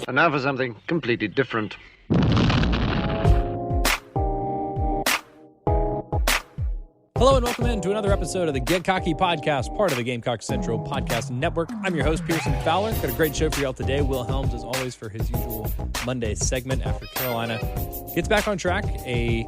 And now for something completely different. Hello and welcome in to another episode of the Get Cocky Podcast, part of the Gamecock Central Podcast Network. I'm your host, Pearson Fowler. Got a great show for y'all today. Will Helms, as always, for his usual Monday segment after Carolina gets back on track. A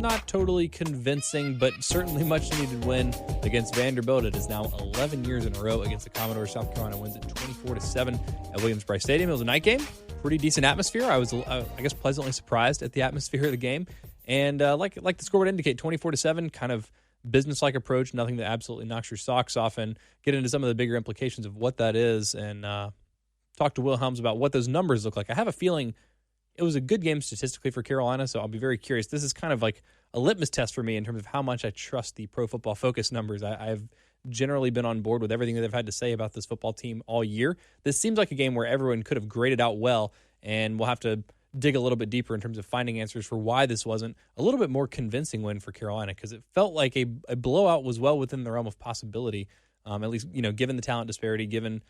not totally convincing, but certainly much needed win against Vanderbilt. It is now 11 years in a row against the Commodores. South Carolina wins it 24-7 at Williams-Brice Stadium. It was a night game, pretty decent atmosphere. I was, I guess, pleasantly surprised at the atmosphere of the game. And like the score would indicate, 24-7, kind of business-like approach, nothing that absolutely knocks your socks off, and get into some of the bigger implications of what that is, and talk to Will Helms about what those numbers look like. I have a feeling it was a good game statistically for Carolina, so I'll be very curious. This is kind of like a litmus test for me in terms of how much I trust the Pro Football Focus numbers. I've generally been on board with everything that they've had to say about this football team all year. This seems like a game where everyone could have graded out well, and we'll have to dig a little bit deeper in terms of finding answers for why this wasn't a little bit more convincing win for Carolina, because it felt like a blowout was well within the realm of possibility, at least, given the talent disparity, given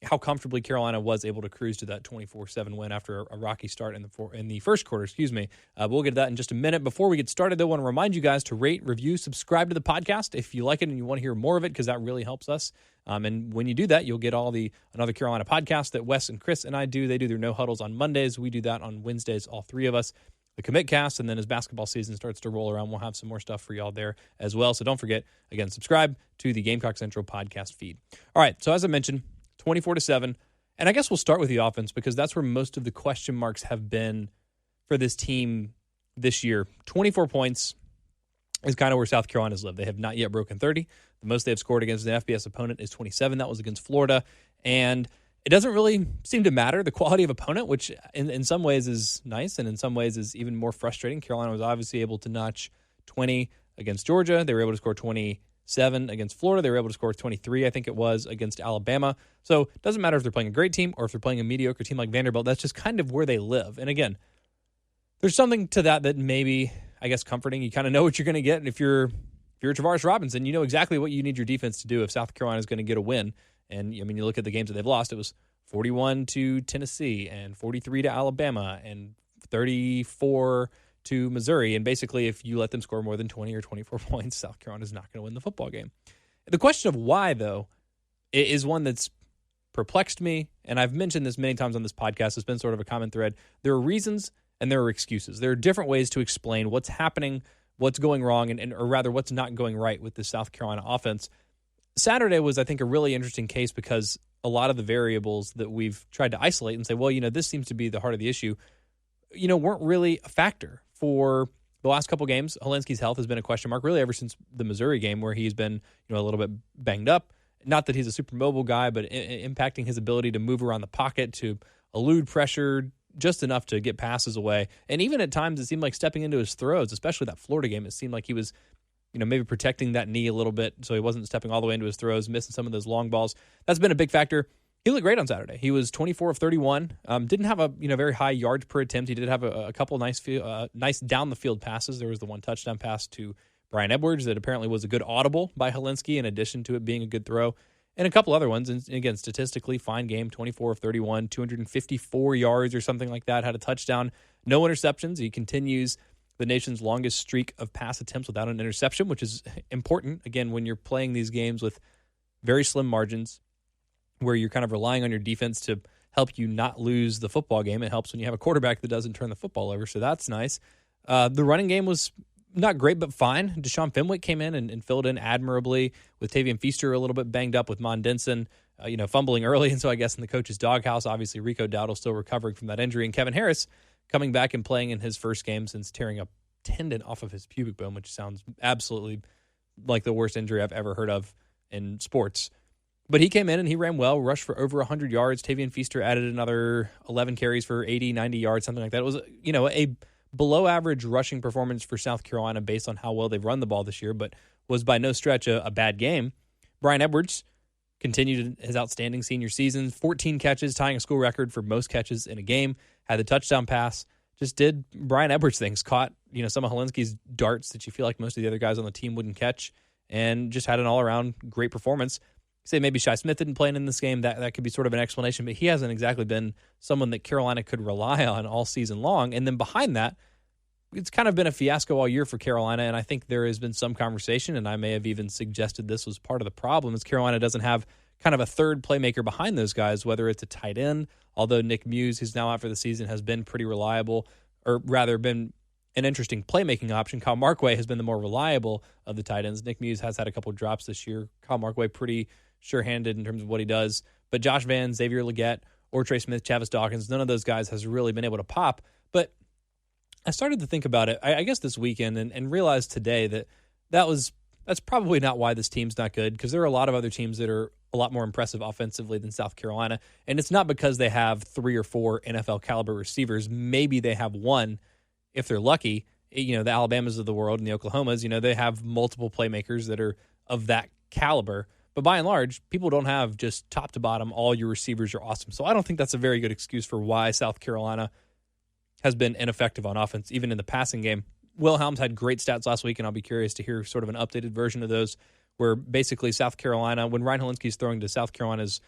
how comfortably Carolina was able to cruise to that 24-7 win after a rocky start in the first quarter. We'll get to that in just a minute. Before we get started, though, I want to remind you guys to rate, review, subscribe to the podcast if you like it and you want to hear more of it, because that really helps us. And when you do that, you'll get all the another Carolina podcast that Wes and Chris and I do. They do their No Huddles on Mondays. We do that on Wednesdays, all three of us. The Commit Cast, and then as basketball season starts to roll around, we'll have some more stuff for y'all there as well. So don't forget, again, subscribe to the Gamecock Central podcast feed. All right, so as I mentioned, 24-7, and I guess we'll start with the offense because that's where most of the question marks have been for this team this year. 24 points is kind of where South Carolina's lived. They have not yet broken 30. The most they have scored against an FBS opponent is 27. That was against Florida, and it doesn't really seem to matter the quality of opponent, which in some ways is nice and in some ways is even more frustrating. Carolina was obviously able to notch 20 against Georgia. They were able to score 27 against Florida. They were able to score 23, I think it was, against Alabama. So it doesn't matter if they're playing a great team or if they're playing a mediocre team like Vanderbilt. That's just kind of where they live. And again, there's something to that maybe, I guess, comforting. You kind of know what you're going to get. And if you're Travaris Robinson, you know exactly what you need your defense to do if South Carolina is going to get a win. And, I mean, you look at the games that they've lost, it was 41 to Tennessee and 43 to Alabama and 34 to Missouri. And basically, if you let them score more than 20 or 24 points, South Carolina is not going to win the football game. The question of why, though, is one that's perplexed me. And I've mentioned this many times on this podcast. It's been sort of a common thread. There are reasons and there are excuses. There are different ways to explain what's happening, what's going wrong, or rather what's not going right with the South Carolina offense. Saturday was, I think, a really interesting case because a lot of the variables that we've tried to isolate and say, well, this seems to be the heart of the issue, weren't really a factor. For the last couple games, Helinski's health has been a question mark, really ever since the Missouri game where he's been, a little bit banged up. Not that he's a super mobile guy, but impacting his ability to move around the pocket, to elude pressure just enough to get passes away. And even at times, it seemed like stepping into his throws, especially that Florida game, it seemed like he was maybe protecting that knee a little bit so he wasn't stepping all the way into his throws, missing some of those long balls. That's been a big factor. He looked great on Saturday. He was 24 of 31. Didn't have a very high yards per attempt. He did have a couple nice down the field passes. There was the one touchdown pass to Brian Edwards that apparently was a good audible by Helinski in addition to it being a good throw, and a couple other ones. And again, statistically fine game. 24 of 31, 254 yards or something like that. Had a touchdown, no interceptions. He continues the nation's longest streak of pass attempts without an interception, which is important, again, when you're playing these games with very slim margins, where you're kind of relying on your defense to help you not lose the football game. It helps when you have a quarterback that doesn't turn the football over, so that's nice. The running game was not great, but fine. Deshaun Fenwick came in and filled in admirably with Tavian Feaster a little bit banged up, with Mon Denson, fumbling early, and so I guess in the coach's doghouse. Obviously, Rico Dowdle still recovering from that injury, and Kevin Harris coming back and playing in his first game since tearing a tendon off of his pubic bone, which sounds absolutely like the worst injury I've ever heard of in sports. But he came in and he ran well, rushed for over 100 yards. Tavian Feaster added another 11 carries for 80, 90 yards, something like that. It was, a below-average rushing performance for South Carolina based on how well they've run the ball this year, but was by no stretch a bad game. Brian Edwards continued his outstanding senior season, 14 catches, tying a school record for most catches in a game, had the touchdown pass, just did Brian Edwards things, caught some of Helinski's darts that you feel like most of the other guys on the team wouldn't catch, and just had an all-around great performance. say maybe Shi Smith didn't play in this game. That could be sort of an explanation, but he hasn't exactly been someone that Carolina could rely on all season long. And then behind that, it's kind of been a fiasco all year for Carolina, and I think there has been some conversation, and I may have even suggested this was part of the problem, is Carolina doesn't have kind of a third playmaker behind those guys, whether it's a tight end, although Nick Muse, who's now out for the season, has been pretty reliable, or rather been an interesting playmaking option. Kyle Markway has been the more reliable of the tight ends. Nick Muse has had a couple of drops this year. Kyle Markway pretty sure-handed in terms of what he does. But Josh Vann, Xavier Legette, or Trey Smith, Chavis Dawkins, none of those guys has really been able to pop. But I started to think about it, I guess this weekend, and realized today that's probably not why this team's not good, because there are a lot of other teams that are a lot more impressive offensively than South Carolina. And it's not because they have 3 or 4 NFL caliber receivers. Maybe they have one if they're lucky. The Alabamas of the world and the Oklahomas, they have multiple playmakers that are of that caliber. But by and large, people don't have just top to bottom, all your receivers are awesome. So I don't think that's a very good excuse for why South Carolina has been ineffective on offense, even in the passing game. Will Helms had great stats last week, and I'll be curious to hear sort of an updated version of those, where basically South Carolina, when Ryan Helinski's throwing to South Carolina's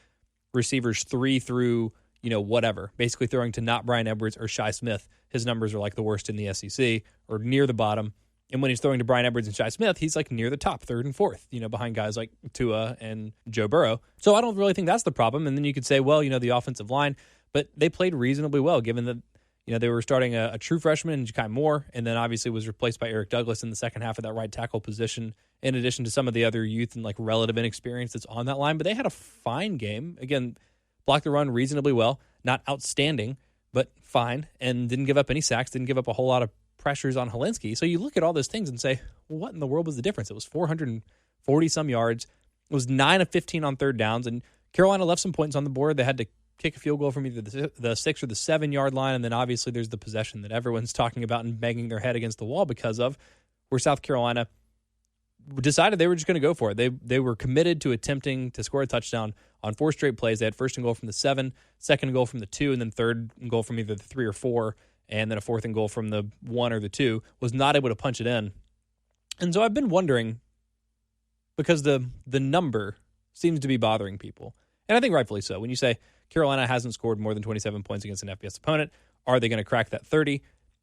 receivers 3 through, whatever, basically throwing to not Brian Edwards or Shi Smith, his numbers are like the worst in the SEC or near the bottom. And when he's throwing to Brian Edwards and Shi Smith, he's like near the top, 3rd and 4th, behind guys like Tua and Joe Burrow. So I don't really think that's the problem. And then you could say, well, the offensive line, but they played reasonably well, given that they were starting a true freshman in Ja'Kai Moore, and then obviously was replaced by Eric Douglas in the second half of that right tackle position, in addition to some of the other youth and like relative inexperience that's on that line. But they had a fine game. Again, blocked the run reasonably well, not outstanding, but fine, and didn't give up any sacks, didn't give up a whole lot of pressures on Helinski. So you look at all those things and say, well, what in the world was the difference? It was 440-some yards. It was 9 of 15 on third downs, and Carolina left some points on the board. They had to kick a field goal from either the 6 or the 7-yard line, and then obviously there's the possession that everyone's talking about and banging their head against the wall because of, where South Carolina decided they were just going to go for it. They were committed to attempting to score a touchdown on 4 straight plays. They had first and goal from the 7, second and goal from the 2, and then third and goal from either the 3 or 4, and then a 4th and goal from the 1 or the 2. Was not able to punch it in. And so I've been wondering, because the number seems to be bothering people, and I think rightfully so. When you say Carolina hasn't scored more than 27 points against an FBS opponent, are they going to crack that 30?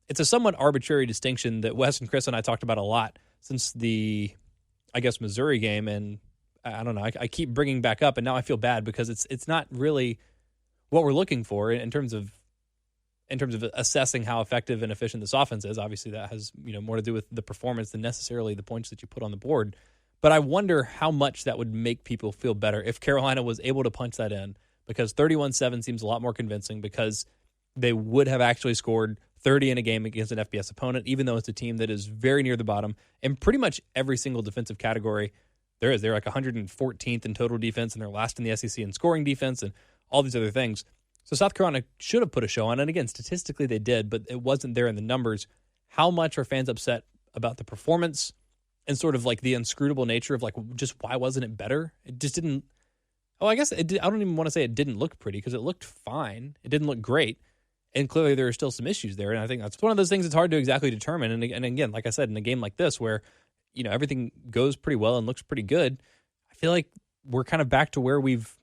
It's a somewhat arbitrary distinction that Wes and Chris and I talked about a lot since the, Missouri game, and I don't know, I keep bringing back up, and now I feel bad because it's not really what we're looking for in terms of assessing how effective and efficient this offense is. Obviously, that has more to do with the performance than necessarily the points that you put on the board. But I wonder how much that would make people feel better if Carolina was able to punch that in, because 31-7 seems a lot more convincing, because they would have actually scored 30 in a game against an FBS opponent, even though it's a team that is very near the bottom in pretty much every single defensive category there is. They're like 114th in total defense, and they're last in the SEC in scoring defense and all these other things. So South Carolina should have put a show on, and again, statistically they did, but it wasn't there in the numbers. How much are fans upset about the performance and sort of like the inscrutable nature of like, just why wasn't it better? It just didn't. Oh, I guess it did. I don't even want to say it didn't look pretty, because it looked fine. It didn't look great. And clearly there are still some issues there. And I think that's one of those things that's hard to exactly determine. And again, like I said, in a game like this where, everything goes pretty well and looks pretty good, I feel like we're kind of back to where we've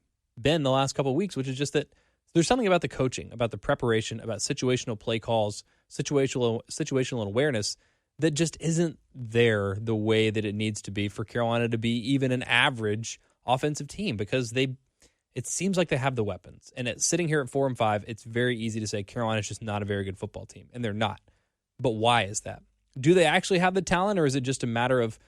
been the last couple of weeks, which is just that there's something about the coaching, about the preparation, about situational play calls, situational awareness that just isn't there the way that it needs to be for Carolina to be even an average offensive team, because it seems like they have the weapons. And sitting here at 4-5, it's very easy to say Carolina's just not a very good football team, and they're not. But why is that? Do they actually have the talent, or is it just a matter of,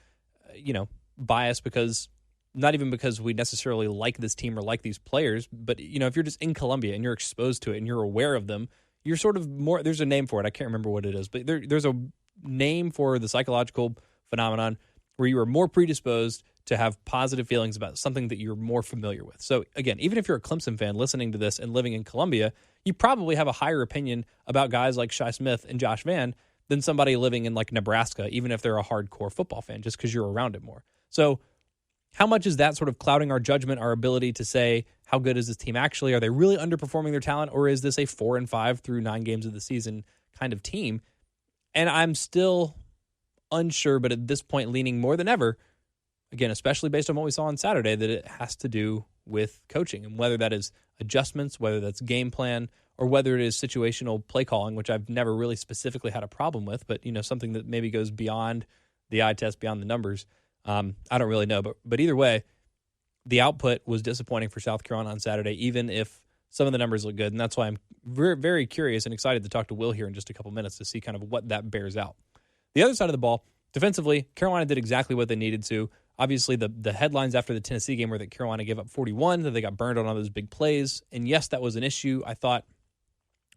bias, because not even because we necessarily like this team or like these players, but, if you're just in Columbia and you're exposed to it and you're aware of them, you're sort of more, there's a name for it. I can't remember what it is, but there's a name for the psychological phenomenon where you are more predisposed to have positive feelings about something that you're more familiar with. So again, even if you're a Clemson fan listening to this and living in Columbia, you probably have a higher opinion about guys like Shi Smith and Josh Vann than somebody living in like Nebraska, even if they're a hardcore football fan, just because you're around it more. So how much is that sort of clouding our judgment, our ability to say, how good is this team actually? Are they really underperforming their talent, or is this a 4-5 through 9 games of the season kind of team? And I'm still unsure, but at this point leaning more than ever again, especially based on what we saw on Saturday, that it has to do with coaching, and whether that is adjustments, whether that's game plan, or whether it is situational play calling, which I've never really specifically had a problem with, but something that maybe goes beyond the eye test, beyond the numbers. I don't really know, but either way, the output was disappointing for South Carolina on Saturday, even if some of the numbers look good, and that's why I'm very, very curious and excited to talk to Will here in just a couple minutes to see kind of what that bears out. The other side of the ball, defensively, Carolina did exactly what they needed to. Obviously, the headlines after the Tennessee game were that Carolina gave up 41, that they got burned on all those big plays, and yes, that was an issue. I thought,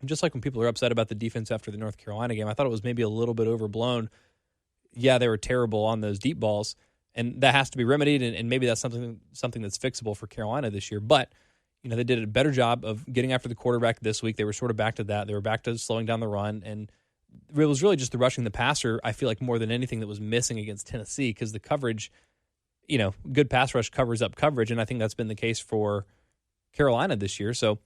just like when people are upset about the defense after the North Carolina game, I thought it was maybe a little bit overblown. Yeah, they were terrible on those deep balls, and that has to be remedied, and maybe that's something that's fixable for Carolina this year. But they did a better job of getting after the quarterback this week. They were sort of back to that. They were back to slowing down the run, and it was really just the rushing the passer, I feel like, more than anything that was missing against Tennessee, because the coverage, good pass rush covers up coverage, and I think that's been the case for Carolina this year. So,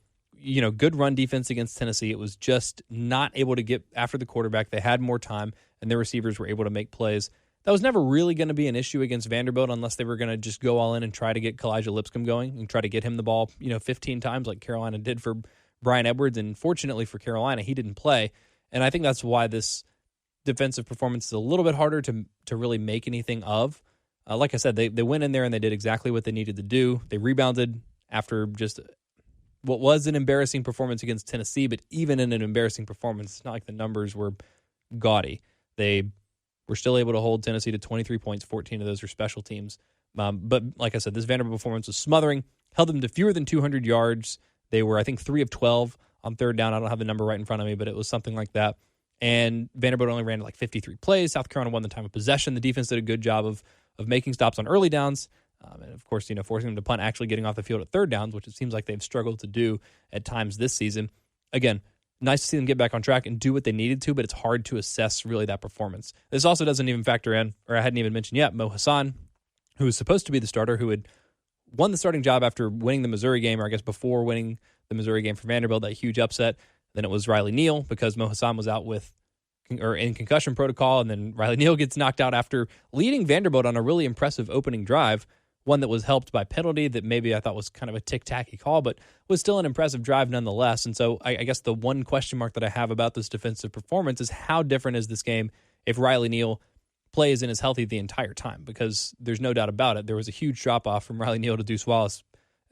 good run defense against Tennessee. It was just not able to get after the quarterback. They had more time, and their receivers were able to make plays. That was never really going to be an issue against Vanderbilt unless they were going to just go all in and try to get Kalijah Lipscomb going and try to get him the ball, 15 times like Carolina did for Brian Edwards. And fortunately for Carolina, he didn't play. And I think that's why this defensive performance is a little bit harder to really make anything of. Like I said, they went in there and they did exactly what they needed to do. They rebounded after just what was an embarrassing performance against Tennessee, but even in an embarrassing performance, it's not like the numbers were gaudy. They were still able to hold Tennessee to 23 points, 14 of those are special teams. But like I said, this Vanderbilt performance was smothering, held them to fewer than 200 yards. They were, I think, 3 of 12 on third down. I don't have the number right in front of me, but it was something like that. And Vanderbilt only ran like 53 plays. South Carolina won the time of possession. The defense did a good job of making stops on early downs. And, of course, forcing them to punt, actually getting off the field at third downs, which it seems like they've struggled to do at times this season. Again, nice to see them get back on track and do what they needed to, but it's hard to assess really that performance. This also doesn't even factor in, or I hadn't even mentioned yet, Mo Hassan, who was supposed to be the starter, who had won the starting job after winning the Missouri game, or I guess before winning the Missouri game for Vanderbilt, that huge upset. Then it was Riley Neal because Mo Hassan was out in concussion protocol, and then Riley Neal gets knocked out after leading Vanderbilt on a really impressive opening drive, one that was helped by penalty that maybe I thought was kind of a tick-tacky call, but was still an impressive drive nonetheless. And so I guess the one question mark that I have about this defensive performance is how different is this game if Riley Neal plays and is healthy the entire time? Because there's no doubt about it, there was a huge drop-off from Riley Neal to Deuce Wallace.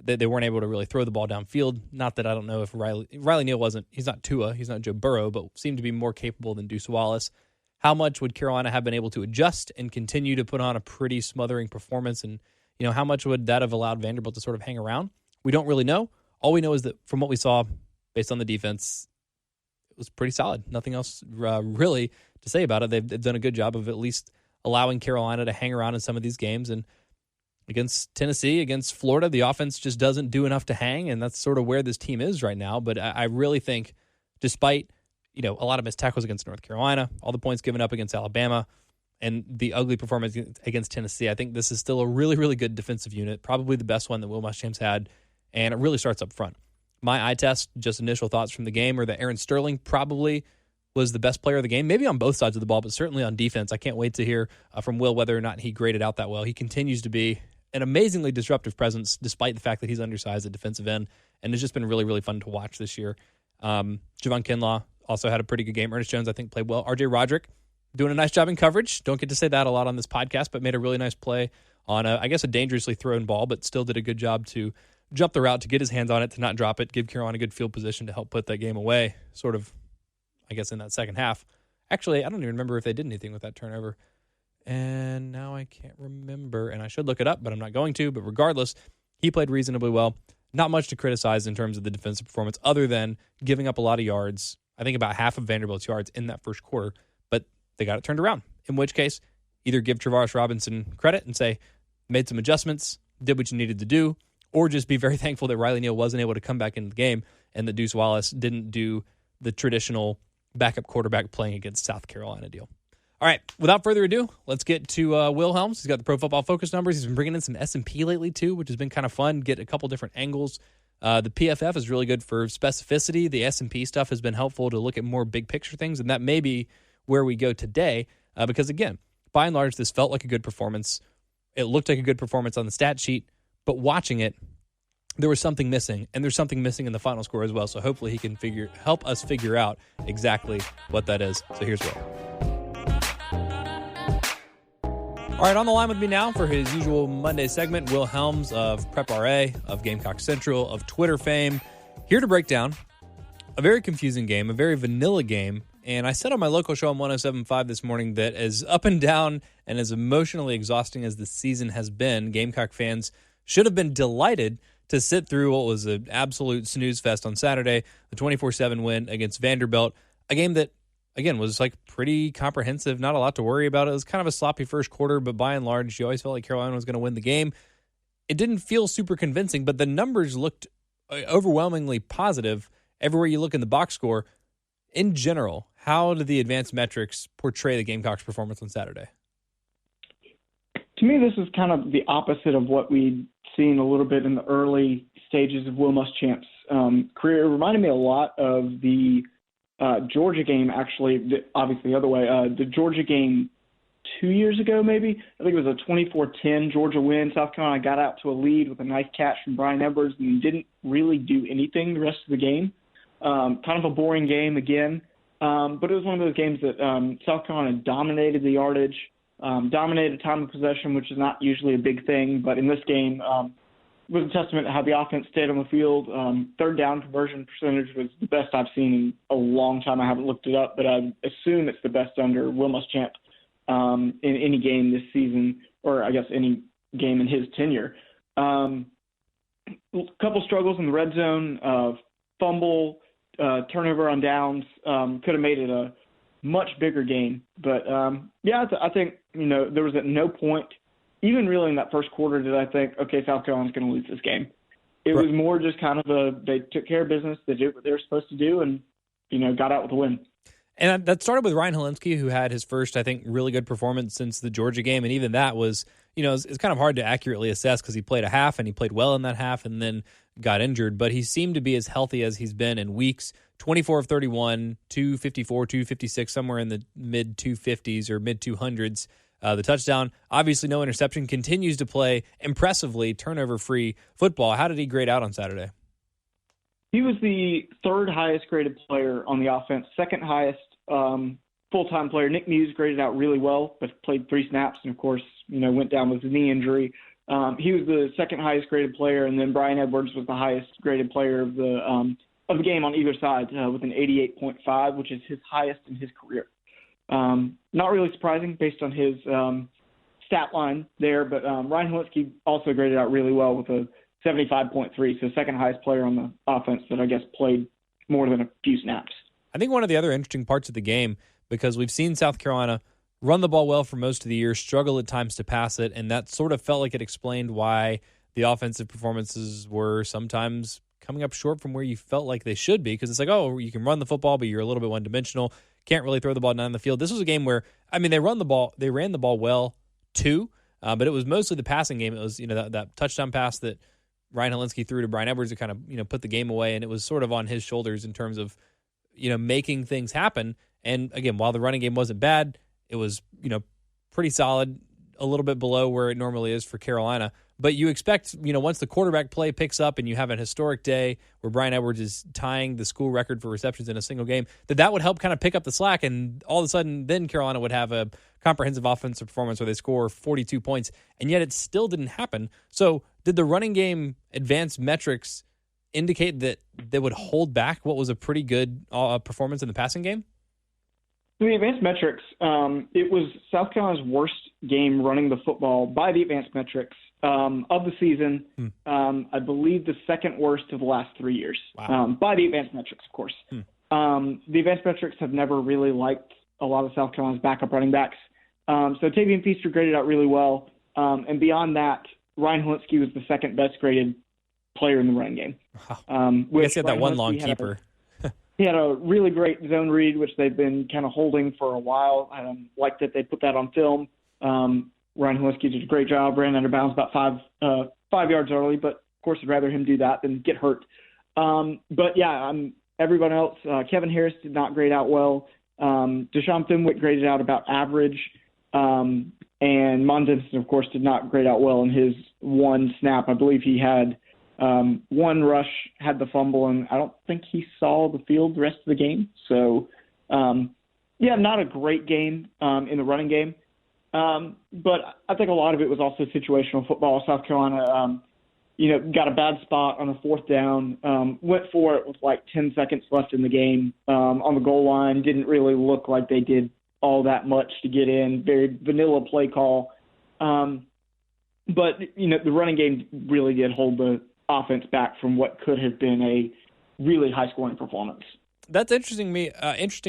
They weren't able to really throw the ball downfield. Not that I don't know if Riley Neal he's not Tua, he's not Joe Burrow, but seemed to be more capable than Deuce Wallace. How much would Carolina have been able to adjust and continue to put on a pretty smothering performance? And how much would that have allowed Vanderbilt to sort of hang around? We don't really know. All we know is that from what we saw, based on the defense, it was pretty solid. Nothing else really to say about it. They've done a good job of at least allowing Carolina to hang around in some of these games. And against Tennessee, against Florida, the offense just doesn't do enough to hang, and that's sort of where this team is right now. But I really think, despite a lot of missed tackles against North Carolina, all the points given up against Alabama, and the ugly performance against Tennessee, I think this is still a really, really good defensive unit, probably the best one that Will Muschamp's had, and it really starts up front. My eye test, just initial thoughts from the game, are that Aaron Sterling probably was the best player of the game, maybe on both sides of the ball, but certainly on defense. I can't wait to hear from Will whether or not he graded out that well. He continues to be an amazingly disruptive presence, despite the fact that he's undersized at defensive end, and it's just been really, really fun to watch this year. Javon Kinlaw also had a pretty good game. Ernest Jones, I think, played well. RJ Roderick doing a nice job in coverage. Don't get to say that a lot on this podcast, but made a really nice play on, a dangerously thrown ball, but still did a good job to jump the route, to get his hands on it, to not drop it, give Carolina a good field position to help put that game away, sort of, I guess, in that second half. Actually, I don't even remember if they did anything with that turnover. And now I can't remember, and I should look it up, but I'm not going to. But regardless, he played reasonably well. Not much to criticize in terms of the defensive performance other than giving up a lot of yards. I think about half of Vanderbilt's yards in that first quarter, but they got it turned around. In which case, either give Travaris Robinson credit and say, made some adjustments, did what you needed to do, or just be very thankful that Riley Neal wasn't able to come back into the game and that Deuce Wallace didn't do the traditional backup quarterback playing against South Carolina deal. All right, without further ado, let's get to Will Helms. He's got the Pro Football Focus numbers. He's been bringing in some S&P lately, too, which has been kind of fun. Get a couple different angles. The PFF is really good for specificity. The S&P stuff has been helpful to look at more big-picture things, and that may be where we go today because, again, by and large, this felt like a good performance. It looked like a good performance on the stat sheet, but watching it, there was something missing, and there's something missing in the final score as well. So hopefully he can help us figure out exactly what that is. So here's Will. All right, on the line with me now for his usual Monday segment, Will Helms of Prep RA, of Gamecock Central, of Twitter fame, here to break down a very confusing game, a very vanilla game. And I said on my local show on 107.5 this morning that as up and down and as emotionally exhausting as the season has been, Gamecock fans should have been delighted to sit through what was an absolute snooze fest on Saturday, the 24-7 win against Vanderbilt, a game that, again, was like pretty comprehensive, not a lot to worry about. It was kind of a sloppy first quarter, but by and large, you always felt like Carolina was going to win the game. It didn't feel super convincing, but the numbers looked overwhelmingly positive everywhere you look in the box score. In general, how did the advanced metrics portray the Gamecocks' performance on Saturday? To me, this is kind of the opposite of what we'd seen a little bit in the early stages of Will Muschamp's career. It reminded me a lot of the Georgia game, actually, obviously the other way. The Georgia game 2 years ago, maybe. I think it was a 24-10 Georgia win. South Carolina got out to a lead with a nice catch from Brian Edwards and didn't really do anything the rest of the game. Kind of a boring game again. But it was one of those games that South Carolina dominated the yardage, dominated time of possession, which is not usually a big thing. But in this game, was a testament to how the offense stayed on the field. Third down conversion percentage was the best I've seen in a long time. I haven't looked it up, but I assume it's the best under Will Muschamp in any game this season, or I guess any game in his tenure. A couple struggles in the red zone, fumble, turnover on downs, could have made it a much bigger game. But, I think, there was at no point, even really in that first quarter, did I think, okay, South Carolina's going to lose this game. It was more just kind of they took care of business, they did what they were supposed to do, and, got out with a win. And that started with Ryan Helinski, who had his first, I think, really good performance since the Georgia game. And even that was, it's kind of hard to accurately assess because he played a half and he played well in that half and then got injured. But he seemed to be as healthy as he's been in weeks. 24 of 31, 254, 256, somewhere in the mid-250s or mid-200s. The touchdown, obviously no interception, continues to play impressively turnover-free football. How did he grade out on Saturday? He was the third highest graded player on the offense, second highest full-time player. Nick Muse graded out really well, but played 3 snaps and, of course, went down with a knee injury. He was the second highest graded player, and then Brian Edwards was the highest graded player of the game on either side with an 88.5, which is his highest in his career. Not really surprising based on his stat line there, but Ryan Helinski also graded out really well with a 75.3, so second highest player on the offense that I guess played more than a few snaps. I think one of the other interesting parts of the game, because we've seen South Carolina run the ball well for most of the year, struggle at times to pass it, and that sort of felt like it explained why the offensive performances were sometimes coming up short from where you felt like they should be, because it's like, oh, you can run the football, but you're a little bit one-dimensional, can't really throw the ball down the field. This was a game where, they ran the ball well too, but it was mostly the passing game. It was, that touchdown pass that Ryan Helinski threw to Brian Edwards to kind of, put the game away, and it was sort of on his shoulders in terms of, making things happen. And again, while the running game wasn't bad, it was, pretty solid, a little bit below where it normally is for Carolina. But you expect, once the quarterback play picks up and you have an historic day where Brian Edwards is tying the school record for receptions in a single game, that would help kind of pick up the slack. And all of a sudden, then Carolina would have a comprehensive offensive performance where they score 42 points. And yet it still didn't happen. So did the running game advanced metrics indicate that they would hold back what was a pretty good performance in the passing game? The advanced metrics, it was South Carolina's worst game running the football by the advanced metrics of the season. I believe the second worst of the last 3 years. Wow. By the advanced metrics, of course. The advanced metrics have never really liked a lot of South Carolina's backup running backs. So Tavian Feaster graded out really well. And beyond that, Ryan Helinski was the second best graded player in the running game. Wow. I guess he had that one long keeper. He had a really great zone read, which they've been kind of holding for a while. I like that they put that on film. Ryan Helinski did a great job, ran under bounds about 5 yards early, but of course I'd rather him do that than get hurt. Everyone else, Kevin Harris did not grade out well. Deshaun Fenwick graded out about average. And Mondenson, of course, did not grade out well in his one snap. I believe he had one rush, had the fumble, and I don't think he saw the field the rest of the game. So, not a great game in the running game. But I think a lot of it was also situational football. South Carolina, got a bad spot on a fourth down, went for it with like 10 seconds left in the game on the goal line. Didn't really look like they did all that much to get in. Very vanilla play call. But the running game really did hold the offense back from what could have been a really high-scoring performance. That's interesting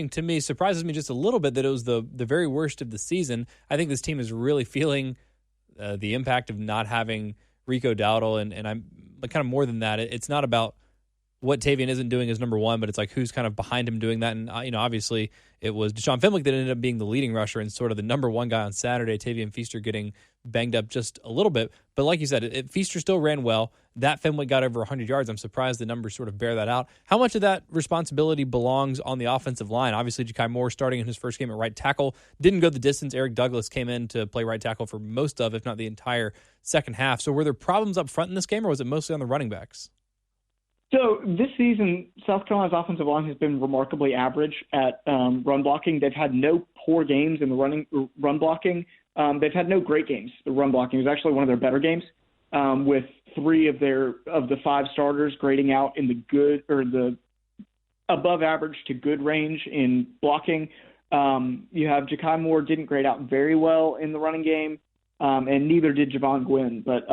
to me. Surprises me just a little bit that it was the very worst of the season. I think this team is really feeling the impact of not having Rico Dowdle, and I'm kind of more than that. It's not about what Tavian isn't doing as number one, but it's like who's kind of behind him doing that. And obviously it was Deshaun Fenwick that ended up being the leading rusher and sort of the number one guy on Saturday. Tavian Feaster getting banged up just a little bit, but like you said, Feaster still ran well. That Fenwick got over 100 yards. I'm surprised the numbers sort of bear that out. How much of that responsibility belongs on the offensive line? Obviously, Ja'Kai Moore starting in his first game at right tackle didn't go the distance. Eric Douglas came in to play right tackle for most of, if not the entire second half. So were there problems up front in this game, or was it mostly on the running backs? So this season, South Carolina's offensive line has been remarkably average at run blocking. They've had no poor games in the run blocking. They've had no great games. The run blocking was actually one of their better games, with three of the five starters grading out in the good or the above average to good range in blocking. You have Ja'Kai Moore didn't grade out very well in the running game, and neither did Javon Gwynn. But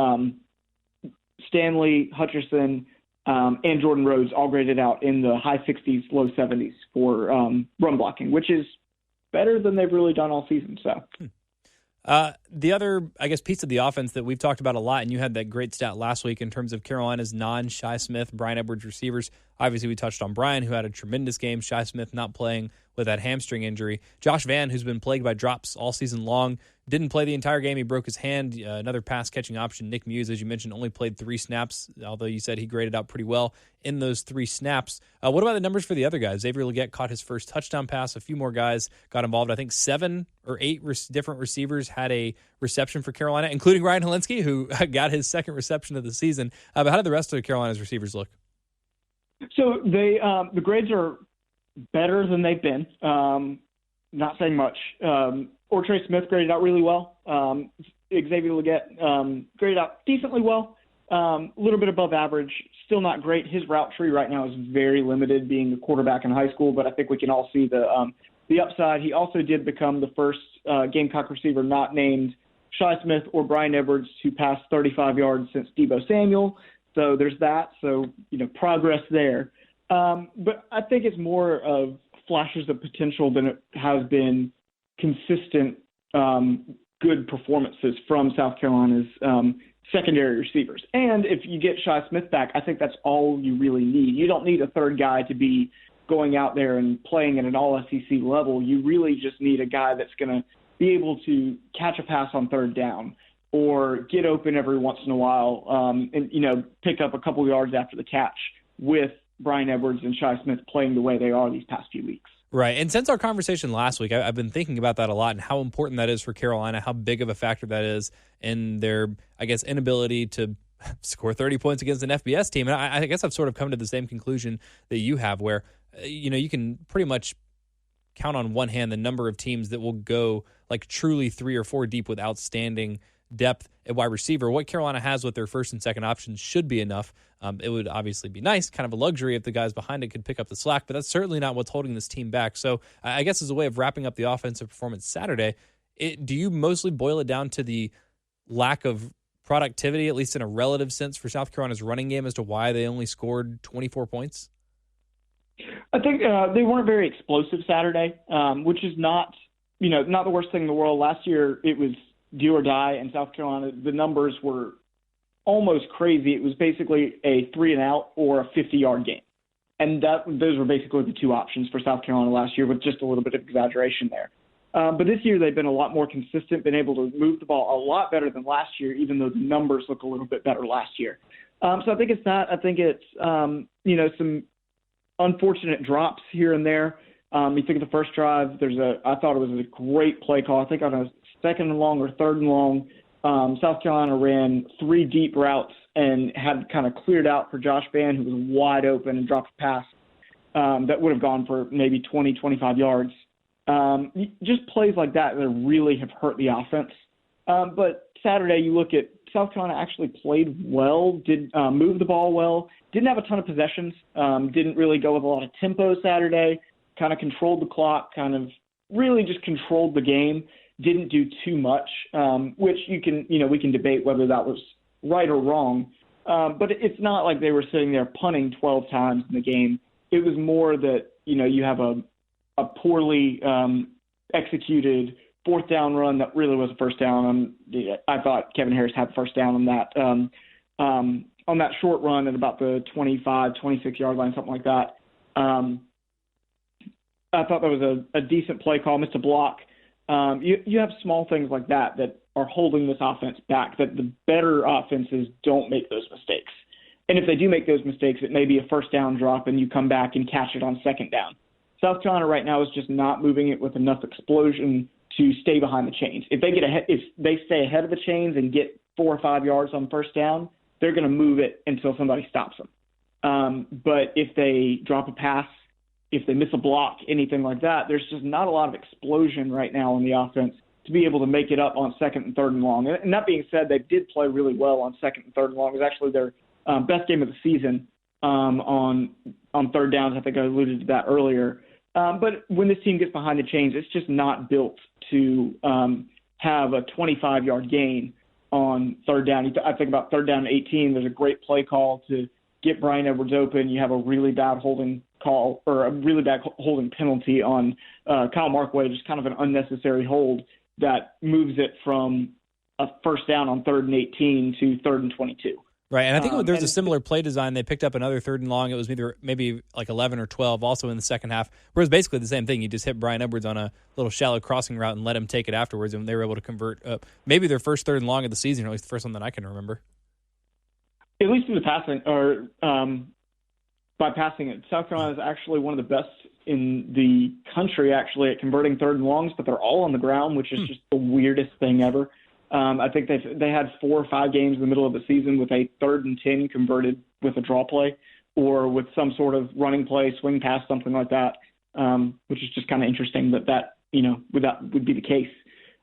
Stanley, Hutcherson, and Jordan Rhodes all graded out in the high 60s, low 70s for run blocking, which is better than they've really done all season. So. The other, piece of the offense that we've talked about a lot, and you had that great stat last week in terms of Carolina's non-Shi Smith, Brian Edwards receivers. Obviously, we touched on Brian, who had a tremendous game. Shi Smith not playing with that hamstring injury. Josh Vann, who's been plagued by drops all season long, didn't play the entire game. He broke his hand. Another pass-catching option, Nick Muse, as you mentioned, only played 3 snaps, although you said he graded out pretty well in those 3 snaps. What about the numbers for the other guys? Xavier Legette caught his first touchdown pass. A few more guys got involved. I think 7 or 8 different receivers had a reception for Carolina, including Ryan Helinski, who got his second reception of the season. But how did the rest of Carolina's receivers look? So the grades are better than they've been. Not saying much. Ortre Smith graded out really well. Xavier Legette graded out decently well. A little bit above average. Still not great. His route tree right now is very limited, being a quarterback in high school, but I think we can all see the upside. He also did become the first Gamecock receiver not named Shi Smith or Brian Edwards to pass 35 yards since Deebo Samuel. So there's that. So, progress there. But I think it's more of flashes of potential than it has been consistent good performances from South Carolina's secondary receivers. And if you get Shi Smith back, I think that's all you really need. You don't need a third guy to be going out there and playing at an all-SEC level. You really just need a guy that's going to be able to catch a pass on third down or get open every once in a while and pick up a couple yards after the catch with Brian Edwards and Shi Smith playing the way they are these past few weeks. Right. And since our conversation last week, I've been thinking about that a lot and how important that is for Carolina, how big of a factor that is in their, inability to score 30 points against an FBS team. And I guess I've sort of come to the same conclusion that you have where, you can pretty much count on one hand the number of teams that will go like truly 3 or 4 deep with outstanding depth at wide receiver. What Carolina has with their first and second options should be enough. It would obviously be nice, kind of a luxury if the guys behind it could pick up the slack, but that's certainly not what's holding this team back. So I guess as a way of wrapping up the offensive performance Saturday, do you mostly boil it down to the lack of productivity, at least in a relative sense, for South Carolina's running game as to why they only scored 24 points? I think they weren't very explosive Saturday, which is not the worst thing in the world. Last year it was do or die in South Carolina. The numbers were almost crazy. It was basically a 3-and-out or a 50-yard game. And those were basically the 2 options for South Carolina last year, with just a little bit of exaggeration there. But this year they've been a lot more consistent, been able to move the ball a lot better than last year, even though the numbers look a little bit better last year. So I think it's that. I think it's, some unfortunate drops here and there. You think of the first drive, I thought it was a great play call. I think on a second and long or third and long, South Carolina ran 3 deep routes and had kind of cleared out for Josh Vann, who was wide open, and dropped a pass that would have gone for maybe 20, 25 yards. Just plays like that really have hurt the offense. But Saturday, you look at South Carolina actually played well, did move the ball well, didn't have a ton of possessions, didn't really go with a lot of tempo Saturday, kind of controlled the clock, kind of really just controlled the game, didn't do too much, which we can debate whether that was right or wrong. But it's not like they were sitting there punting 12 times in the game. It was more that, you have a poorly executed fourth down run that really was a first down. I thought Kevin Harris had first down on that short run at about the 25, 26-yard line, something like that. I thought that was a decent play call, missed a block. You have small things like that are holding this offense back, that the better offenses don't make those mistakes. And if they do make those mistakes, it may be a first down drop and you come back and catch it on second down. South Carolina right now is just not moving it with enough explosion to stay behind the chains. If they stay ahead of the chains and get 4 or 5 yards on first down, they're going to move it until somebody stops them. But if they drop a pass, if they miss a block, anything like that, there's just not a lot of explosion right now on the offense to be able to make it up on second and third and long. And that being said, they did play really well on second and third and long. It was actually their best game of the season on third downs. I think I alluded to that earlier. But when this team gets behind the chains, it's just not built to have a 25-yard gain on third down. I think about third down 18, there's a great play call to get Brian Edwards open. You have a really bad holding call or a really bad holding penalty on Kyle Markway, just kind of an unnecessary hold that moves it from a first down on 3rd and 18 to 3rd and 22. Right, and I think there's a similar play design. They picked up another 3rd and long. It was maybe like 11 or 12 also in the second half, where it was basically the same thing. You just hit Brian Edwards on a little shallow crossing route and let him take it afterwards, and they were able to convert maybe their first 3rd and long of the season, or at least the first one that I can remember. At least through the passing, or by passing it. South Carolina is actually one of the best in the country, actually, at converting 3rd and longs, but they're all on the ground, which is just the weirdest thing ever. I think they had 4 or 5 games in the middle of the season with a 3rd and 10 converted with a draw play or with some sort of running play, swing pass, something like that, which is just kind of interesting that would be the case.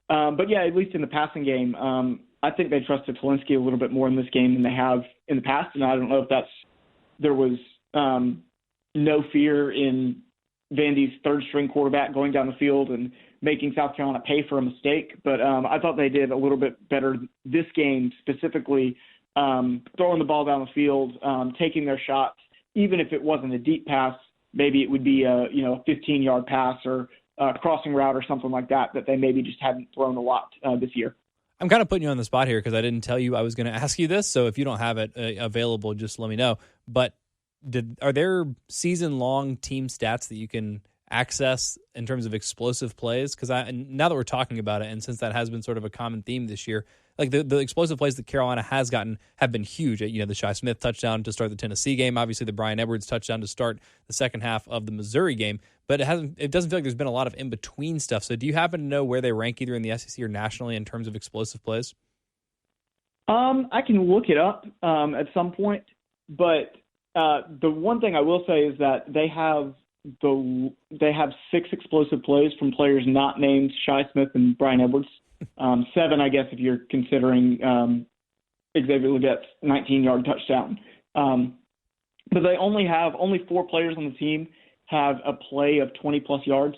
But yeah, at least in the passing game, I think they trusted Talinsky a little bit more in this game than they have in the past, and I don't know if there was no fear in Vandy's third-string quarterback going down the field and making South Carolina pay for a mistake. But I thought they did a little bit better this game, specifically throwing the ball down the field, taking their shots. Even if it wasn't a deep pass, maybe it would be a 15-yard pass or a crossing route or something like that they maybe just hadn't thrown a lot this year. I'm kind of putting you on the spot here because I didn't tell you I was going to ask you this. So if you don't have it available, just let me know. But are there season-long team stats that you can access in terms of explosive plays? Because now that we're talking about it, and since that has been sort of a common theme this year, like the explosive plays that Carolina has gotten have been huge. The Shi Smith touchdown to start the Tennessee game, obviously the Brian Edwards touchdown to start the second half of the Missouri game. But it doesn't feel like there's been a lot of in-between stuff. So do you happen to know where they rank either in the SEC or nationally in terms of explosive plays? I can look it up at some point, but the one thing I will say is that they have 6 explosive plays from players not named Shi Smith and Brian Edwards. 7, I guess, if you're considering Xavier Leggett's 19-yard touchdown. But they only 4 players on the team have a play of 20-plus yards.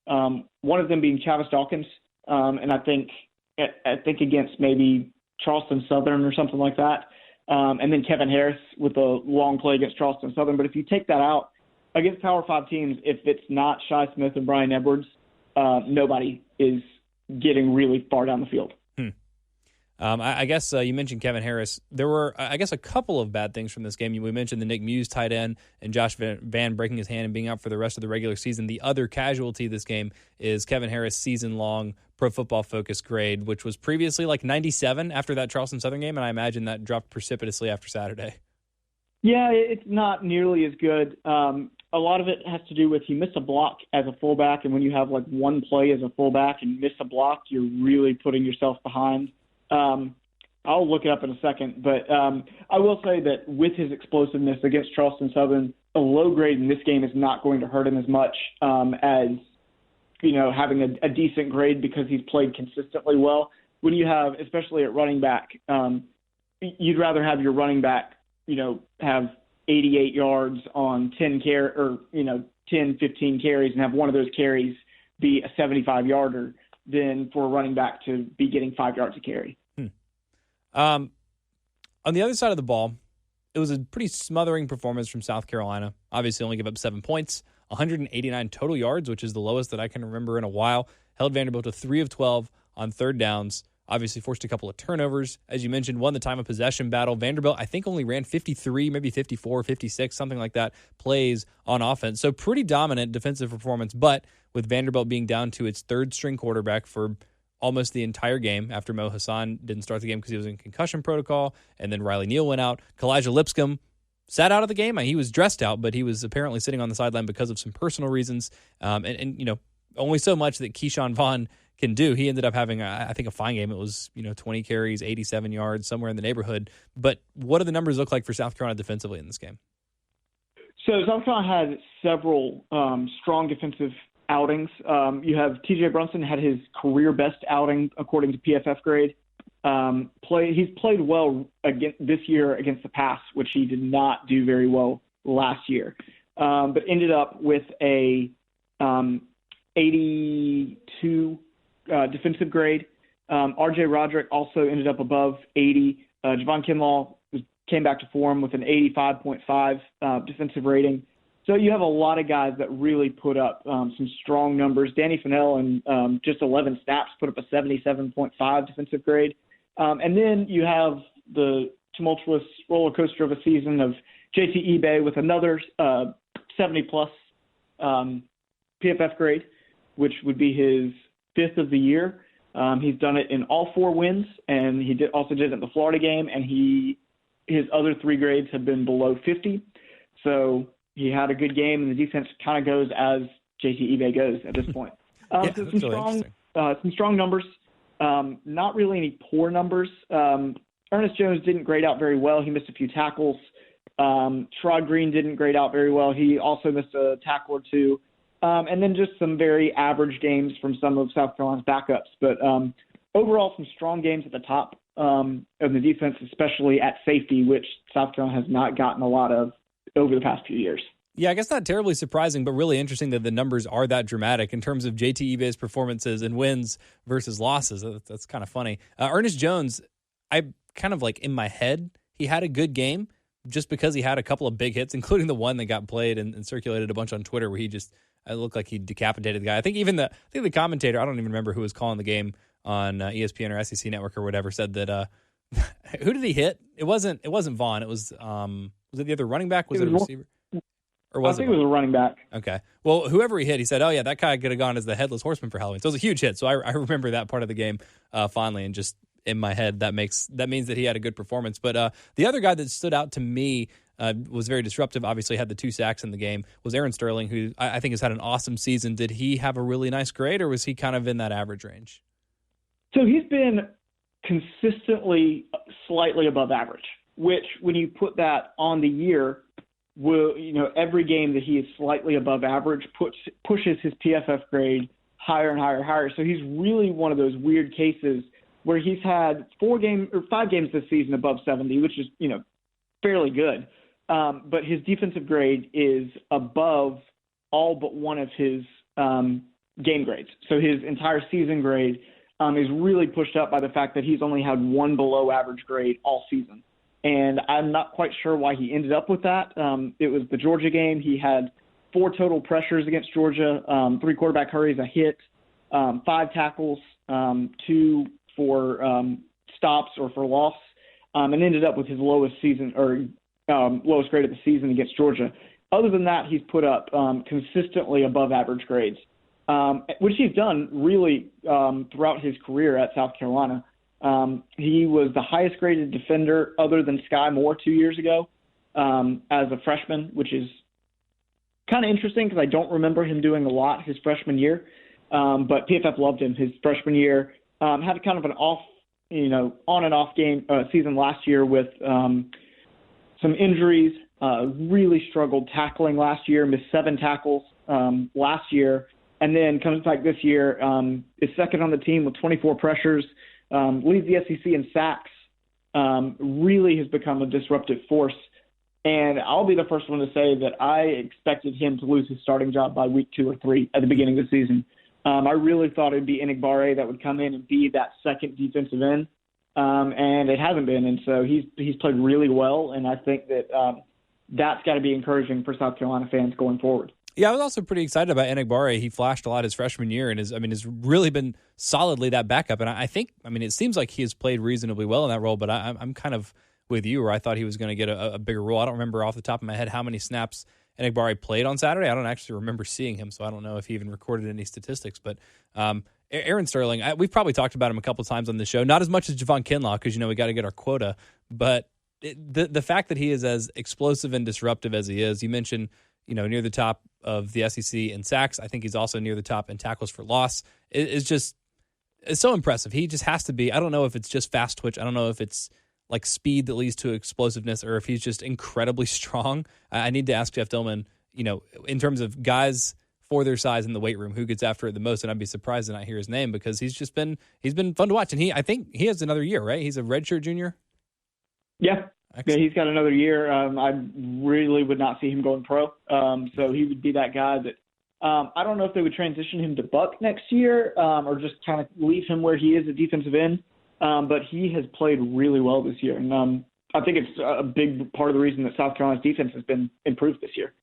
One of them being Chavis Dawkins, and I think against maybe Charleston Southern or something like that. And then Kevin Harris with a long play against Charleston Southern. But if you take that out, against Power 5 teams, if it's not Shi Smith and Brian Edwards, nobody is getting really far down the field. I guess you mentioned Kevin Harris. There were, I guess, a couple of bad things from this game. We mentioned the Nick Muse tight end and Josh Vann breaking his hand and being out for the rest of the regular season. The other casualty of this game is Kevin Harris' season-long Pro Football Focus grade, which was previously like 97 after that Charleston Southern game, and I imagine that dropped precipitously after Saturday. Yeah, it's not nearly as good. a lot of it has to do with he missed a block as a fullback, and when you have like one play as a fullback and miss a block, you're really putting yourself behind. I'll look it up in a second, but I will say that with his explosiveness against Charleston Southern, a low grade in this game is not going to hurt him as much as having a decent grade because he's played consistently well. When you have, especially at running back, you'd rather have your running back, have 88 yards on 10, 15 carries and have one of those carries be a 75-yarder than for a running back to be getting 5 yards a carry. On the other side of the ball, it was a pretty smothering performance from South Carolina. Obviously only gave up 7 points, 189 total yards, which is the lowest that I can remember in a while. Held Vanderbilt to 3 of 12 on third downs. Obviously forced a couple of turnovers. As you mentioned, won the time of possession battle. Vanderbilt, I think, only ran 53, maybe 54, 56, something like that, plays on offense. So pretty dominant defensive performance, but with Vanderbilt being down to its third-string quarterback for almost the entire game after Mo Hassan didn't start the game because he was in concussion protocol, and then Riley Neal went out. Kalijah Lipscomb sat out of the game. He was dressed out, but he was apparently sitting on the sideline because of some personal reasons. And only so much that Keyshawn Vaughn can do. He ended up having, I think, a fine game. It was, 20 carries, 87 yards, somewhere in the neighborhood. But what do the numbers look like for South Carolina defensively in this game? So South Carolina had several strong defensive outings. You have TJ Brunson had his career best outing according to PFF grade. He's played well this year against the pass, which he did not do very well last year, but ended up with a 82 defensive grade. R.J. Roderick also ended up above 80. Javon Kinlaw came back to form with an 85.5 defensive rating. So you have a lot of guys that really put up some strong numbers. Danny Fennell in just 11 snaps put up a 77.5 defensive grade. And then you have the tumultuous roller coaster of a season of JT eBay with another 70-plus PFF grade, which would be his 5th of the year. He's done it in all 4 wins, and he also did it in the Florida game, and his other 3 grades have been below 50. So he had a good game, and the defense kind of goes as JT eBay goes at this point. So some strong numbers. Not really any poor numbers. Ernest Jones didn't grade out very well. He missed a few tackles. Sherrod Green didn't grade out very well. He also missed a tackle or 2. And then just some very average games from some of South Carolina's backups. But overall, some strong games at the top of the defense, especially at safety, which South Carolina has not gotten a lot of over the past few years. Yeah, I guess not terribly surprising, but really interesting that the numbers are that dramatic in terms of JT eBay's performances and wins versus losses. That's kind of funny. Ernest Jones, I kind of like in my head, he had a good game just because he had a couple of big hits, including the one that got played and circulated a bunch on Twitter where it looked like he decapitated the guy. I think the commentator, I don't even remember who was calling the game on ESPN or SEC Network or whatever, said that who did he hit? It wasn't Vaughn. It was it the other running back? Was it a receiver? Or was I think it was a running back. Okay. Well, whoever he hit, he said, "Oh yeah, that guy could have gone as the headless horseman for Halloween." So it was a huge hit. So I remember that part of the game fondly, and just in my head, that means that he had a good performance. But the other guy that stood out to me was very disruptive. Obviously, had the 2 sacks in the game. Was Aaron Sterling, who I think has had an awesome season. Did he have a really nice grade, or was he kind of in that average range? So he's been consistently slightly above average, which when you put that on the year, every game that he is slightly above average pushes his PFF grade higher and higher and higher. So he's really one of those weird cases where he's had 5 games this season above 70, which is, fairly good. But his defensive grade is above all but one of his game grades. So his entire season grade is really pushed up by the fact that he's only had 1 below average grade all season. And I'm not quite sure why he ended up with that. It was the Georgia game. He had 4 total pressures against Georgia, 3 quarterback hurries, a hit, 5 tackles, 2 for stops or for loss, and ended up with his lowest lowest grade of the season against Georgia. Other than that, he's put up consistently above average grades, which he's done really throughout his career at South Carolina. He was the highest graded defender other than Sky Moore 2 years ago as a freshman, which is kind of interesting because I don't remember him doing a lot his freshman year, but PFF loved him his freshman year. Had kind of an off, on and off season last year with some injuries. Really struggled tackling last year, missed 7 tackles last year, and then comes back this year, is second on the team with 24 pressures, leads the SEC in sacks, really has become a disruptive force. And I'll be the first one to say that I expected him to lose his starting job by week 2 or 3 at the beginning of the season. I really thought it would be Enigbare that would come in and be that second defensive end, and it hasn't been. And so he's played really well, and I think that that's got to be encouraging for South Carolina fans going forward. Yeah, I was also pretty excited about Enigbare. He flashed a lot his freshman year and has really been solidly that backup. And I think, it seems like he has played reasonably well in that role, but I'm kind of with you where I thought he was going to get a bigger role. I don't remember off the top of my head how many snaps Enigbare played on Saturday. I don't actually remember seeing him, so I don't know if he even recorded any statistics. But Aaron Sterling, we've probably talked about him a couple of times on the show, not as much as Javon Kinlaw because, we got to get our quota. But the fact that he is as explosive and disruptive as he is, you mentioned, near the top of the SEC in sacks. I think he's also near the top in tackles for loss. It's so impressive. He just has to be. I don't know if it's just fast twitch. I don't know if it's like speed that leads to explosiveness or if he's just incredibly strong. I need to ask Jeff Dillman, in terms of guys for their size in the weight room, who gets after it the most, and I'd be surprised to not hear his name because he's been fun to watch. And I think he has another year, right? He's a redshirt junior? Yeah. Yeah, he's got another year. I really would not see him going pro. So he would be that guy that I don't know if they would transition him to Buck next year or just kind of leave him where he is at defensive end. But he has played really well this year. And I think it's a big part of the reason that South Carolina's defense has been improved this year.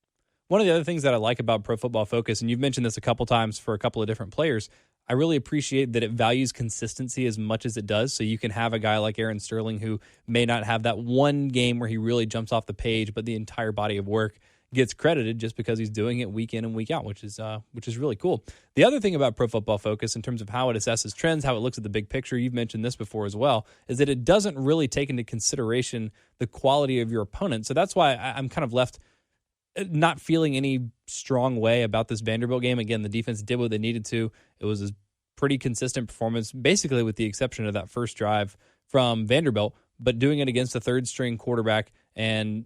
One of the other things that I like about Pro Football Focus, and you've mentioned this a couple times for a couple of different players, I really appreciate that it values consistency as much as it does. So you can have a guy like Aaron Sterling who may not have that one game where he really jumps off the page, but the entire body of work gets credited just because he's doing it week in and week out, which is really cool. The other thing about Pro Football Focus in terms of how it assesses trends, how it looks at the big picture, you've mentioned this before as well, is that it doesn't really take into consideration the quality of your opponent. So that's why I'm kind of left not feeling any strong way about this Vanderbilt game. Again, the defense did what they needed to. It was a pretty consistent performance, basically with the exception of that first drive from Vanderbilt, but doing it against a third-string quarterback and,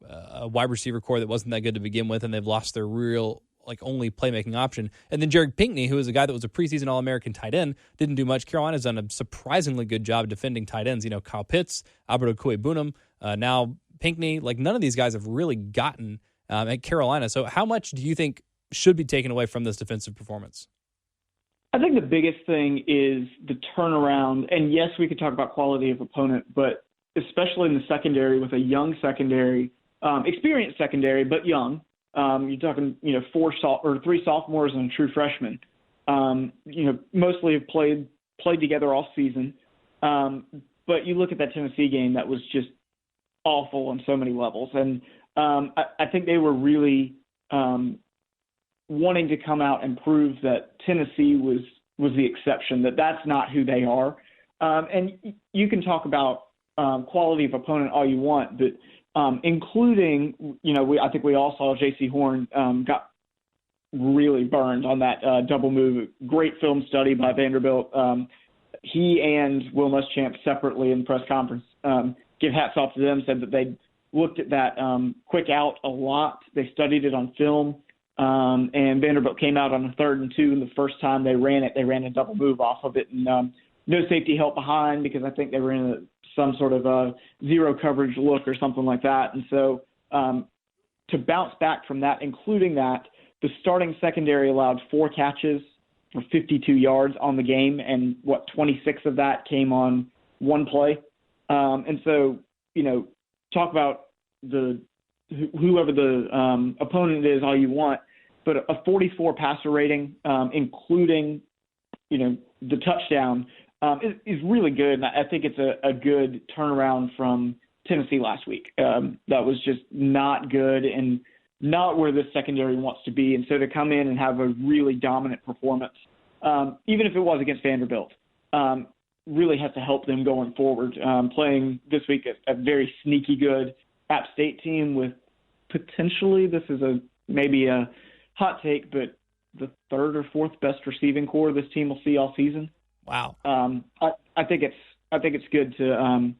a wide receiver core that wasn't that good to begin with, and they've lost their real, only playmaking option. And then Jared Pinkney, who is a guy that was a preseason All-American tight end, didn't do much. Carolina's done a surprisingly good job defending tight ends. Kyle Pitts, Alberto Cuey-Bunum, now Pinkney. None of these guys have really gotten at Carolina. So how much do you think should be taken away from this defensive performance? I think the biggest thing is the turnaround. And yes, we could talk about quality of opponent, but especially in the secondary with a young secondary, experienced secondary, but young. You're talking, 3 sophomores and a true freshman. Mostly have played together all season. But you look at that Tennessee game, that was just awful on so many levels. And I think they were really wanting to come out and prove that Tennessee was the exception, that's not who they are. And you can talk about quality of opponent all you want, but including, I think we all saw J.C. Horn got really burned on that double move. Great film study by Vanderbilt. He and Will Muschamp separately in the press conference give hats off to them, said that they looked at that quick out a lot. They studied it on film. And Vanderbilt came out on a 3rd and 2, and the first time they ran a double move off of it, and no safety help behind because I think they were in some sort of a zero coverage look or something like that. And so to bounce back from that, including that, the starting secondary allowed 4 catches for 52 yards on the game, and 26 of that came on one play. And so, talk about whoever the opponent is all you want, but a 44 passer rating, including, the touchdown, is really good. And I think it's a good turnaround from Tennessee last week. That was just not good and not where this secondary wants to be. And so to come in and have a really dominant performance, even if it was against Vanderbilt, really has to help them going forward. Playing this week a very sneaky good App State team with potentially, this is a maybe a hot take, but the third or fourth best receiving core this team will see all season. Wow. I think it's good to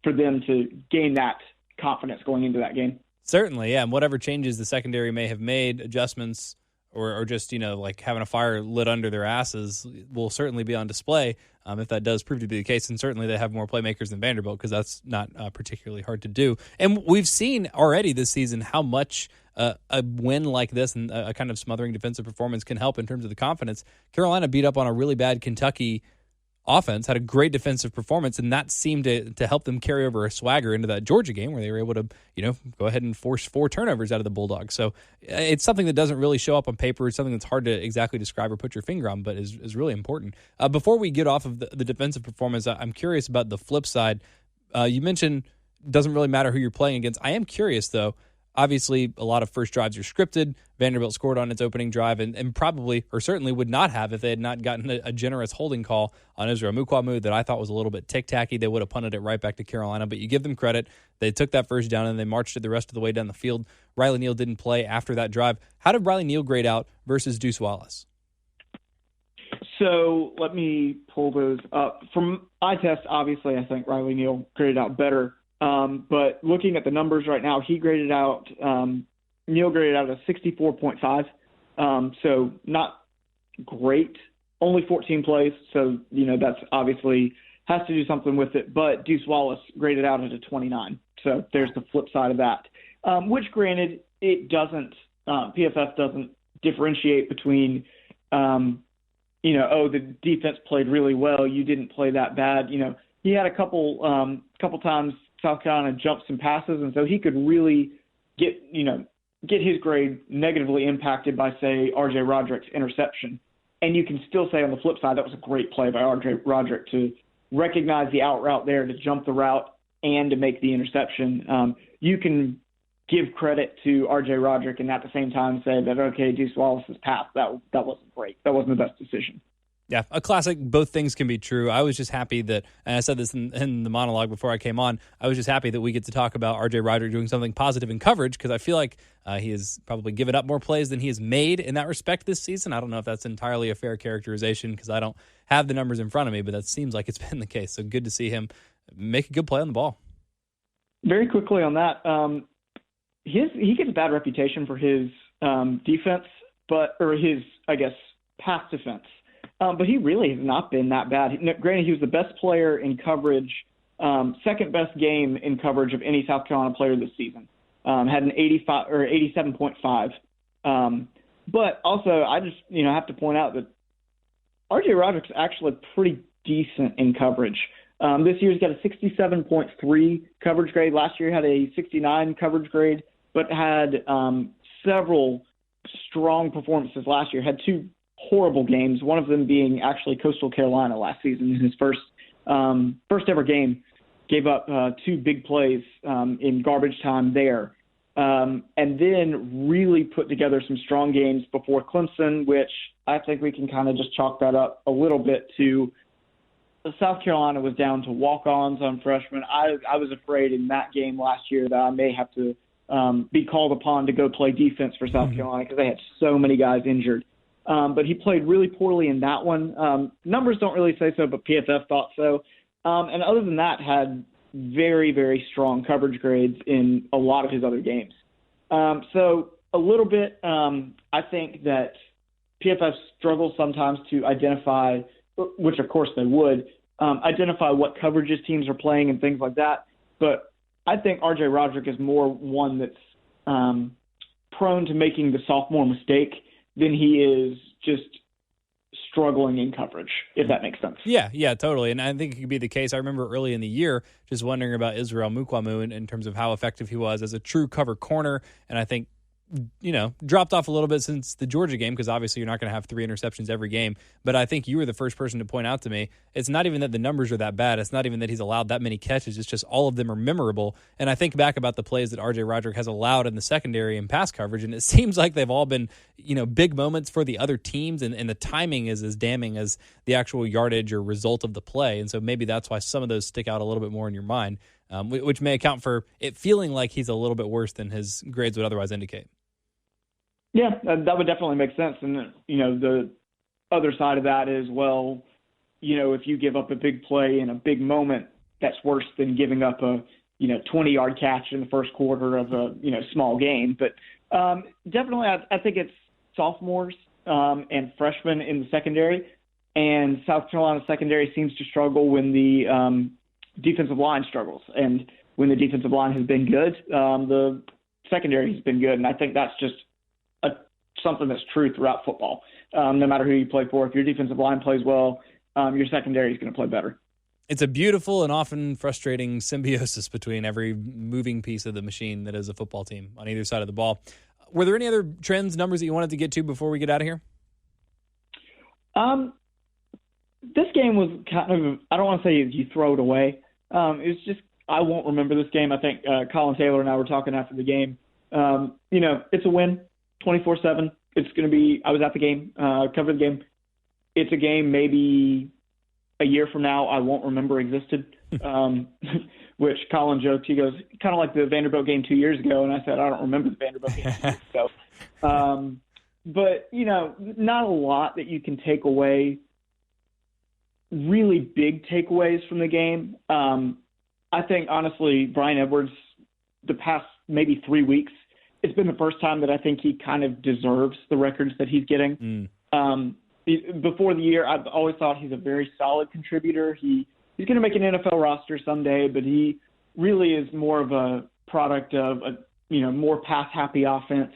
for them to gain that confidence going into that game. Certainly, yeah. And whatever changes the secondary may have made, adjustments, or just, like having a fire lit under their asses will certainly be on display if that does prove to be the case. And certainly they have more playmakers than Vanderbilt, because that's not particularly hard to do. And we've seen already this season how much a win like this and a kind of smothering defensive performance can help in terms of the confidence. Carolina beat up on a really bad Kentucky offense, had a great defensive performance, and that seemed to help them carry over a swagger into that Georgia game where they were able to, go ahead and force 4 turnovers out of the Bulldogs. So it's something that doesn't really show up on paper. It's something that's hard to exactly describe or put your finger on, but is really important. Before we get off of the defensive performance, I'm curious about the flip side. You mentioned it doesn't really matter who you're playing against. I am curious, though. Obviously, a lot of first drives are scripted. Vanderbilt scored on its opening drive and probably, or certainly would not have if they had not gotten a generous holding call on Israel Mukuamu that I thought was a little bit tic-tacky. They would have punted it right back to Carolina, but you give them credit. They took that first down and they marched it the rest of the way down the field. Riley Neal didn't play after that drive. How did Riley Neal grade out versus Deuce Wallace? So let me pull those up. From eye test, obviously, I think Riley Neal graded out better. But looking at the numbers right now, Neal graded out a 64.5. So not great, only 14 plays. So, that's obviously has to do something with it. But Deuce Wallace graded out at a 29. So there's the flip side of that, which granted, it doesn't, PFF doesn't differentiate between, the defense played really well. You didn't play that bad. He had a couple times South Carolina jumped some passes, and so he could really get his grade negatively impacted by, say, R.J. Roderick's interception. And you can still say on the flip side that was a great play by R.J. Roderick to recognize the out route there, to jump the route, and to make the interception. You can give credit to R.J. Roderick and at the same time say that, okay, Deuce Wallace's pass, that wasn't great. That wasn't the best decision. Yeah, a classic. Both things can be true. I was just happy that, and I said this in the monologue before I came on, I was just happy that we get to talk about R.J. Roderick doing something positive in coverage, because I feel like he has probably given up more plays than he has made in that respect this season. I don't know if that's entirely a fair characterization because I don't have the numbers in front of me, but that seems like it's been the case. So good to see him make a good play on the ball. Very quickly on that, he gets a bad reputation for his defense, or his, pass defense. But he really has not been that bad. Granted, he was the best player in coverage, second best game in coverage of any South Carolina player this season. Had an 85 or 87.5. But also, I just have to point out that R.J. Roderick's actually pretty decent in coverage. This year he's got a 67.3 coverage grade. Last year he had a 69 coverage grade, but had several strong performances last year. Had 2 horrible games, one of them being actually Coastal Carolina last season in his first ever game. Gave up 2 big plays in garbage time there. And then really put together some strong games before Clemson, which I think we can kind of just chalk that up a little bit to South Carolina was down to walk-ons on freshmen. I was afraid in that game last year that I may have to be called upon to go play defense for South Carolina because they had so many guys injured. But he played really poorly in that one. Numbers don't really say so, but PFF thought so. And other than that, had very, very strong coverage grades in a lot of his other games. So a little bit, I think that PFF struggles sometimes to identify, which of course they would, identify what coverages teams are playing and things like that. But I think R.J. Roderick is more one that's prone to making the sophomore mistake than he is just struggling in coverage, if that makes sense. Yeah, totally. And I think it could be the case. I remember early in the year just wondering about Israel Mukuamu in terms of how effective he was as a true cover corner. And I think, dropped off a little bit since the Georgia game because obviously you're not going to have 3 interceptions every game. But I think you were the first person to point out to me, it's not even that the numbers are that bad. It's not even that he's allowed that many catches. It's just all of them are memorable. And I think back about the plays that R.J. Roderick has allowed in the secondary and pass coverage, and it seems like they've all been, big moments for the other teams, and the timing is as damning as the actual yardage or result of the play. And so maybe that's why some of those stick out a little bit more in your mind, which may account for it feeling like he's a little bit worse than his grades would otherwise indicate. Yeah, that would definitely make sense. And, the other side of that is, well, if you give up a big play in a big moment, that's worse than giving up a, 20-yard catch in the first quarter of a, small game. But definitely I think it's sophomores and freshmen in the secondary. And South Carolina secondary seems to struggle when the defensive line struggles. And when the defensive line has been good, the secondary has been good. And I think that's just something that's true throughout football. No matter who you play for, if your defensive line plays well, your secondary is going to play better. It's a beautiful and often frustrating symbiosis between every moving piece of the machine that is a football team on either side of the ball. Were there any other trends, numbers that you wanted to get to before we get out of here? This game was kind of, I don't want to say you throw it away. It was just, I won't remember this game. I think Colin Taylor and I were talking after the game. It's a win, 24-7. It's going to be, I was at the game, covered the game. It's a game maybe a year from now I won't remember existed, which Colin joked. He goes, kind of like the Vanderbilt game 2 years ago. And I said, I don't remember the Vanderbilt game 2 years ago. But, not a lot that you can take away, really big takeaways from the game. I think, honestly, Brian Edwards, the past maybe 3 weeks, it's been the first time that I think he kind of deserves the records that he's getting. Before the year, I've always thought he's a very solid contributor. He's going to make an NFL roster someday, but he really is more of a product of a more pass-happy offense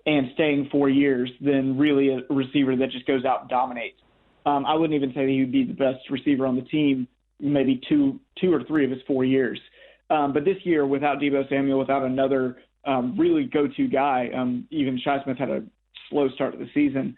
and staying 4 years than really a receiver that just goes out and dominates. I wouldn't even say that he would be the best receiver on the team, maybe two or three of his 4 years. But this year, without Deebo Samuel, without another really go-to guy, even Shi Smith had a slow start to the season.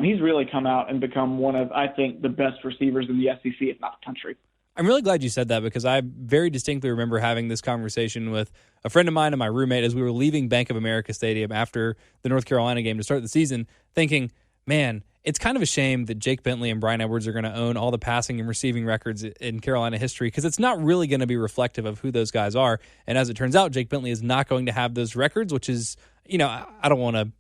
He's really come out and become one of, I think, the best receivers in the SEC, if not the country. I'm really glad you said that because I very distinctly remember having this conversation with a friend of mine and my roommate as we were leaving Bank of America Stadium after the North Carolina game to start the season, thinking, man, it's kind of a shame that Jake Bentley and Brian Edwards are going to own all the passing and receiving records in Carolina history because it's not really going to be reflective of who those guys are. And as it turns out, Jake Bentley is not going to have those records, which is, I don't want to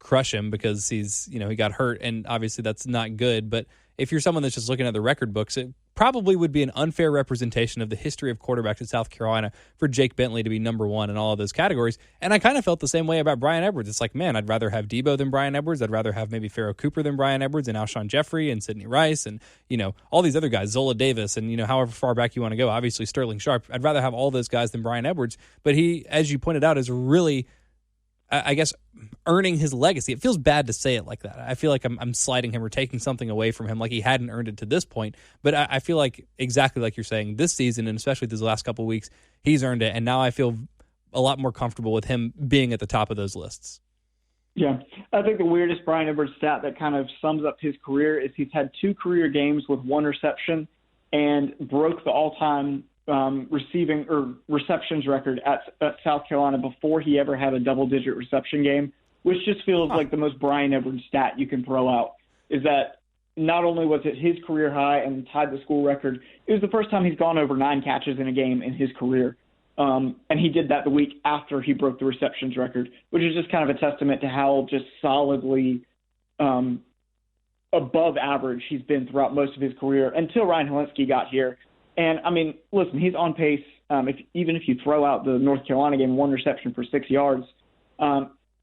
crush him because he's, he got hurt and obviously that's not good. But if you're someone that's just looking at the record books, it probably would be an unfair representation of the history of quarterbacks at South Carolina for Jake Bentley to be number one in all of those categories. And I kind of felt the same way about Brian Edwards. It's like, man, I'd rather have Deebo than Brian Edwards. I'd rather have maybe Pharaoh Cooper than Brian Edwards and Alshon Jeffrey and Sidney Rice and, all these other guys, Zola Davis and, however far back you want to go, obviously Sterling Sharp. I'd rather have all those guys than Brian Edwards. But he, as you pointed out, is really, I guess, earning his legacy. It feels bad to say it like that. I feel like I'm sliding him or taking something away from him like he hadn't earned it to this point. But I feel like, exactly like you're saying, this season, and especially these last couple of weeks, he's earned it. And now I feel a lot more comfortable with him being at the top of those lists. Yeah. I think the weirdest Brian Edwards stat that kind of sums up his career is he's had 2 career games with 1 reception and broke the all-time receiving or receptions record at South Carolina before he ever had a double-digit reception game, which just feels like the most Brian Edwards stat you can throw out, is that not only was it his career high and tied the school record, it was the first time he's gone over 9 catches in a game in his career. And he did that the week after he broke the receptions record, which is just kind of a testament to how just solidly above average he's been throughout most of his career until Ryan Helinski got here. And, I mean, listen, he's on pace, even if you throw out the North Carolina game, 1 reception for 6 yards.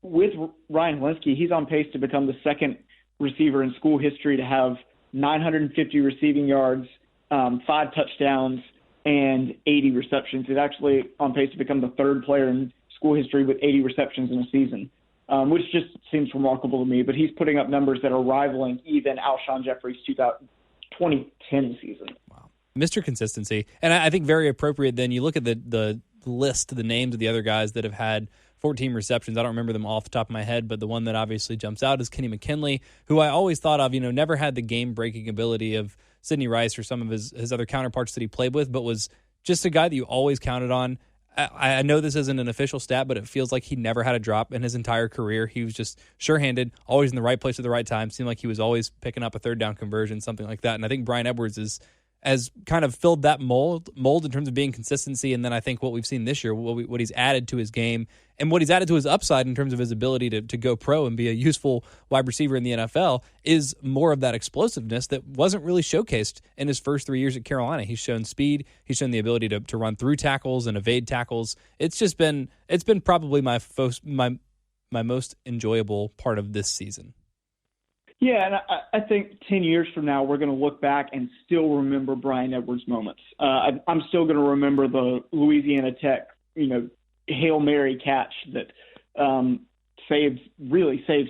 With Ryan Helinski, he's on pace to become the second receiver in school history to have 950 receiving yards, 5 touchdowns, and 80 receptions. He's actually on pace to become the third player in school history with 80 receptions in a season, which just seems remarkable to me. But he's putting up numbers that are rivaling even Alshon Jeffrey's 2010 season. Wow. Mr. Consistency. And I think very appropriate then. You look at the list, the names of the other guys that have had 14 receptions. I don't remember them all off the top of my head, but the one that obviously jumps out is Kenny McKinley, who I always thought of, never had the game-breaking ability of Sidney Rice or some of his other counterparts that he played with, but was just a guy that you always counted on. I know this isn't an official stat, but it feels like he never had a drop in his entire career. He was just sure-handed, always in the right place at the right time. Seemed like he was always picking up a third down conversion, something like that. And I think Brian Edwards is has kind of filled that mold in terms of being consistency. And then I think what we've seen this year, what he's added to his game and what he's added to his upside in terms of his ability to go pro and be a useful wide receiver in the NFL is more of that explosiveness that wasn't really showcased in his first 3 years at Carolina. He's shown speed. He's shown the ability to run through tackles and evade tackles. It's been probably my most enjoyable part of this season. Yeah, and I think 10 years from now, we're going to look back and still remember Brian Edwards' moments. I'm still going to remember the Louisiana Tech, Hail Mary catch that saved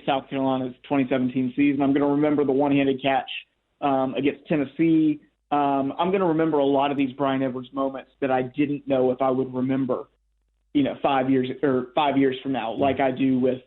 South Carolina's 2017 season. I'm going to remember the one-handed catch against Tennessee. I'm going to remember a lot of these Brian Edwards moments that I didn't know if I would remember, 5 years from now, like I do with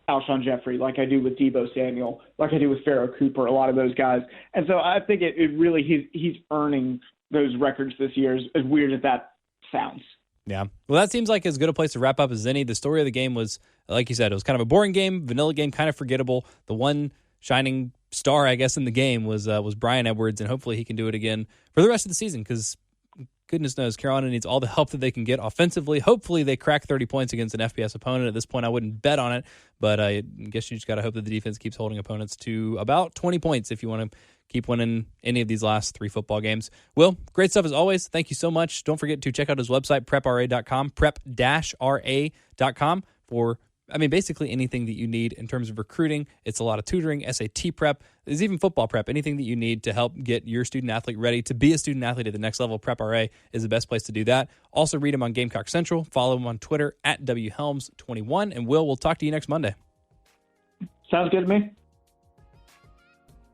Alshon Jeffrey, like I do with Deebo Samuel, like I do with Pharaoh Cooper, a lot of those guys. And so I think it really he's earning those records this year, as weird as that sounds. Yeah. Well, that seems like as good a place to wrap up as any. The story of the game was, like you said, it was kind of a boring game, vanilla game, kind of forgettable. The one shining star, I guess, in the game was Brian Edwards, and hopefully he can do it again for the rest of the season because goodness knows Carolina needs all the help that they can get offensively. Hopefully they crack 30 points against an FBS opponent. At this point, I wouldn't bet on it, but I guess you just got to hope that the defense keeps holding opponents to about 20 points if you want to keep winning any of these last 3 football games. Will, great stuff as always. Thank you so much. Don't forget to check out his website, prepra.com, prep-ra.com for basically anything that you need in terms of recruiting. It's a lot of tutoring, SAT prep. There's even football prep. Anything that you need to help get your student athlete ready to be a student athlete at the next level, Prep RA is the best place to do that. Also read him on Gamecock Central. Follow him on Twitter at WHelms21. And we'll talk to you next Monday. Sounds good to me.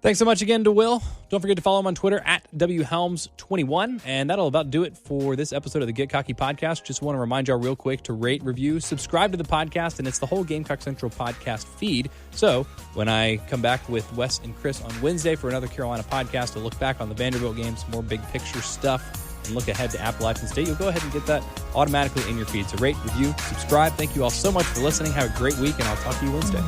Thanks so much again to Will. Don't forget to follow him on Twitter at WHelms21. And that'll about do it for this episode of the Get Cocky podcast. Just want to remind y'all real quick to rate, review, subscribe to the podcast, and it's the whole Gamecock Central podcast feed. So when I come back with Wes and Chris on Wednesday for another Carolina podcast to look back on the Vanderbilt game, some more big picture stuff, and look ahead to Appalachian State, you'll go ahead and get that automatically in your feed. So rate, review, subscribe. Thank you all so much for listening. Have a great week, and I'll talk to you Wednesday.